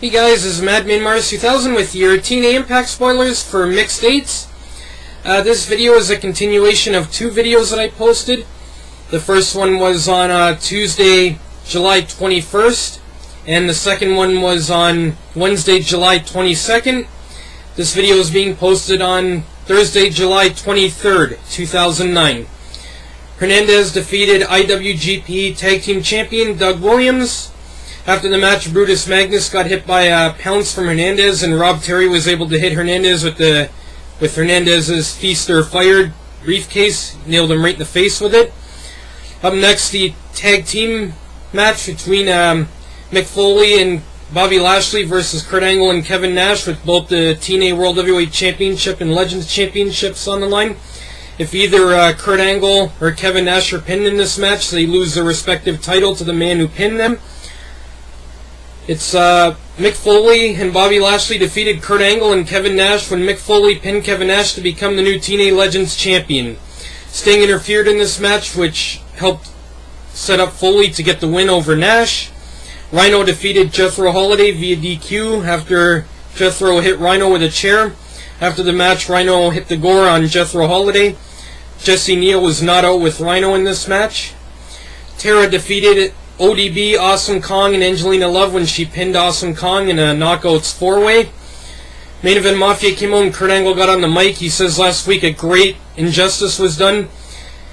Hey guys, this is Madman Mars 2000 with your TNA Impact spoilers for mixed dates. This video is a continuation of two videos that I posted. The first one was on Tuesday, July 21st, and the second one was on Wednesday, July 22nd. This video is being posted on Thursday, July 23rd, 2009. Hernandez defeated IWGP Tag Team Champion Doug Williams. After the match, Brutus Magnus got hit by a pounce from Hernandez, and Rob Terry was able to hit Hernandez with Hernandez's Feast or Fired briefcase. Nailed him right in the face with it. Up next, the tag team match between Mick Foley and Bobby Lashley versus Kurt Angle and Kevin Nash, with both the TNA World Heavyweight Championship and Legends Championships on the line. If either Kurt Angle or Kevin Nash are pinned in this match, they lose their respective title to the man who pinned them. It's Mick Foley and Bobby Lashley defeated Kurt Angle and Kevin Nash when Mick Foley pinned Kevin Nash to become the new TNA Legends Champion. Sting interfered in this match, which helped set up Foley to get the win over Nash. Rhino defeated Jethro Holiday via DQ after Jethro hit Rhino with a chair. After the match, Rhino hit the gore on Jethro Holiday. Jesse Neal was not out with Rhino in this match. Tara defeated ODB, Awesome Kong, and Angelina Love when she pinned Awesome Kong in a Knockouts 4-way. Main Event Mafia came out and Kurt Angle got on the mic. He says last week a great injustice was done.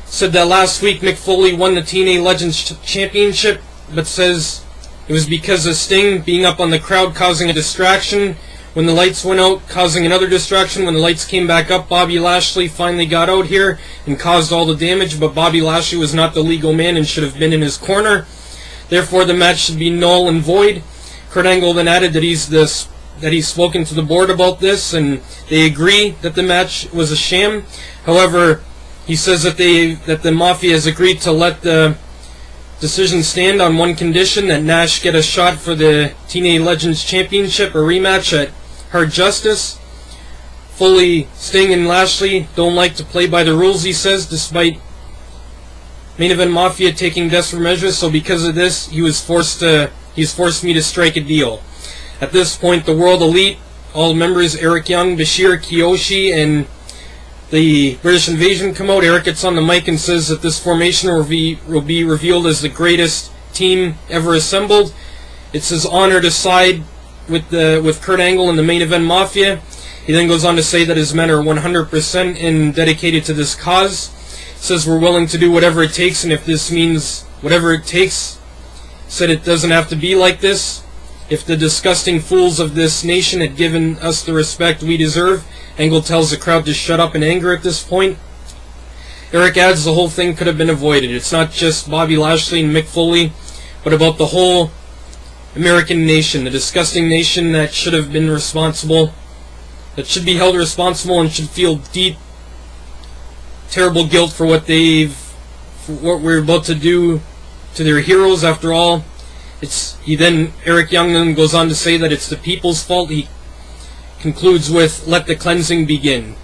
Said that last week Mick Foley won the TNA Legends Championship, but says it was because of Sting being up on the crowd causing a distraction. When the lights went out, causing another distraction. When the lights came back up, Bobby Lashley finally got out here and caused all the damage, but Bobby Lashley was not the legal man and should have been in his corner. Therefore, the match should be null and void. Kurt Angle then added that he's spoken to the board about this, and they agree that the match was a sham. However, he says that the Mafia has agreed to let the decision stand on one condition: that Nash get a shot for the TNA Legends Championship, a rematch at Hard Justice. Foley, Sting, and Lashley don't like to play by the rules, he says, despite Main Event Mafia taking desperate measures, so because of this, he's forced me to strike a deal. At this point, the World Elite, all members, Eric Young, Bashir, Kiyoshi, and the British Invasion come out. Eric gets on the mic and says that this formation will be revealed as the greatest team ever assembled. It's his honor to side with Kurt Angle and the Main Event Mafia. He then goes on to say that his men are 100% and dedicated to this cause. Says we're willing to do whatever it takes, and if this means whatever it takes, said it doesn't have to be like this. If the disgusting fools of this nation had given us the respect we deserve. Angle tells the crowd to shut up in anger at this point. Eric adds the whole thing could have been avoided. It's not just Bobby Lashley and Mick Foley, but about the whole American nation, the disgusting nation that should have been responsible, that should be held responsible and should feel deep, terrible guilt for what we're about to do to their heroes. After all, Eric Young then goes on to say that it's the people's fault. He concludes with, "Let the cleansing begin."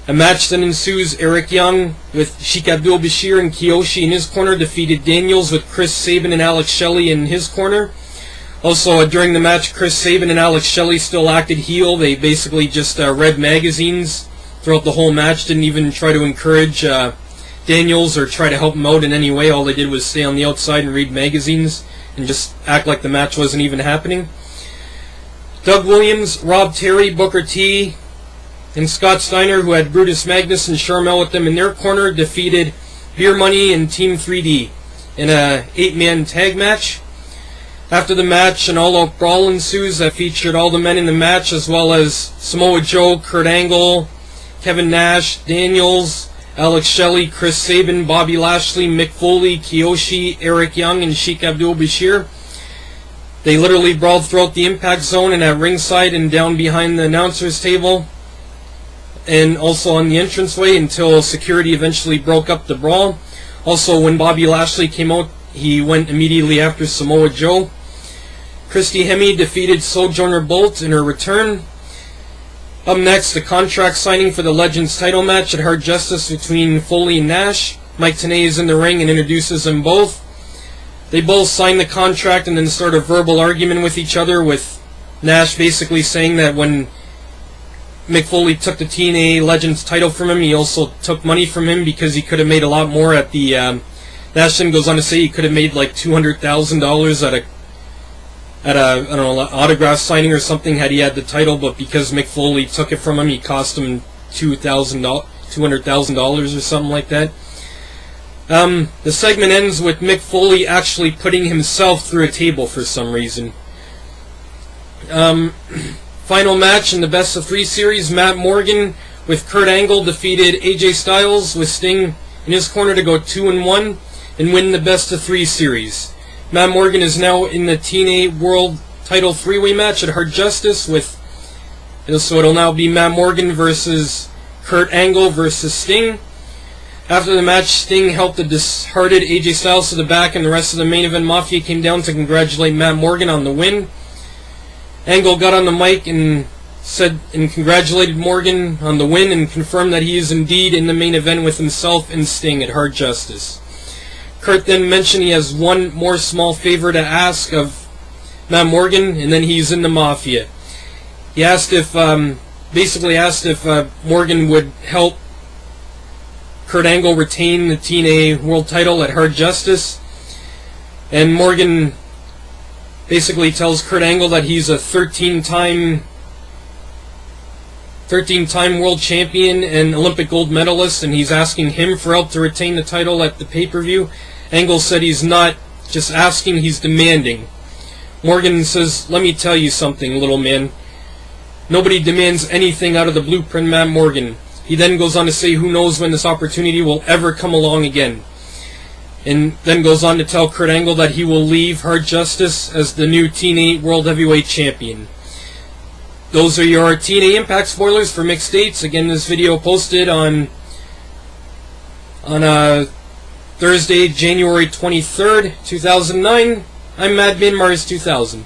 A match then ensues. Eric Young with Sheik Abdul Bashir and Kiyoshi in his corner defeated Daniels with Chris Sabin and Alex Shelley in his corner. Also, during the match, Chris Sabin and Alex Shelley still acted heel. They basically just read magazines throughout the whole match, didn't even try to encourage Daniels or try to help him out in any way. All they did was stay on the outside and read magazines and just act like the match wasn't even happening. Doug Williams, Rob Terry, Booker T, and Scott Steiner, who had Brutus Magnus and Sharmell with them in their corner, defeated Beer Money and Team 3D in a 8-man tag match. After the match, an all-out brawl ensues that featured all the men in the match, as well as Samoa Joe, Kurt Angle, Kevin Nash, Daniels, Alex Shelley, Chris Sabin, Bobby Lashley, Mick Foley, Kiyoshi, Eric Young, and Sheik Abdul Bashir. They literally brawled throughout the Impact Zone and at ringside and down behind the announcer's table and also on the entranceway until security eventually broke up the brawl. Also, when Bobby Lashley came out, he went immediately after Samoa Joe. Christy Hemme defeated Sojourner Bolt in her return. Up next, the contract signing for the Legends title match at Hard Justice between Foley and Nash. Mike Tenay is in the ring and introduces them both. They both sign the contract and then start a verbal argument with each other, with Nash basically saying that when Mick Foley took the TNA Legends title from him, he also took money from him because he could have made a lot more at the... Nash then goes on to say he could have made like $200,000 at a I don't know, autograph signing or something had he had the title, but because Mick Foley took it from him, he cost him $200,000 or something like that. The segment ends with Mick Foley actually putting himself through a table for some reason. Final match in the best of 3 series, Matt Morgan with Kurt Angle defeated AJ Styles with Sting in his corner to go 2-1 and win the best of 3 series. Matt Morgan is now in the TNA World Title 3-way match at Hard Justice so it'll now be Matt Morgan versus Kurt Angle versus Sting. After the match, Sting helped the disheartened AJ Styles to the back, and the rest of the main event Mafia came down to congratulate Matt Morgan on the win. Angle got on the mic and congratulated Morgan on the win and confirmed that he is indeed in the main event with himself and Sting at Hard Justice. Kurt then mentioned he has one more small favor to ask of Matt Morgan, and then he's in the Mafia. He asked if, Morgan would help Kurt Angle retain the TNA World Title at Hard Justice, and Morgan basically tells Kurt Angle that he's a 13-time world champion and Olympic gold medalist, and he's asking him for help to retain the title at the pay-per-view. Angle said he's not just asking, he's demanding. Morgan says, "Let me tell you something, little man. Nobody demands anything out of the Blueprint Matt Morgan." He then goes on to say who knows when this opportunity will ever come along again. And then goes on to tell Kurt Angle that he will leave Hard Justice as the new TNA World Heavyweight Champion. Those are your TNA Impact spoilers for mixed dates. Again, this video posted on Thursday, January 23rd, 2009. I'm Madman Mars 2000.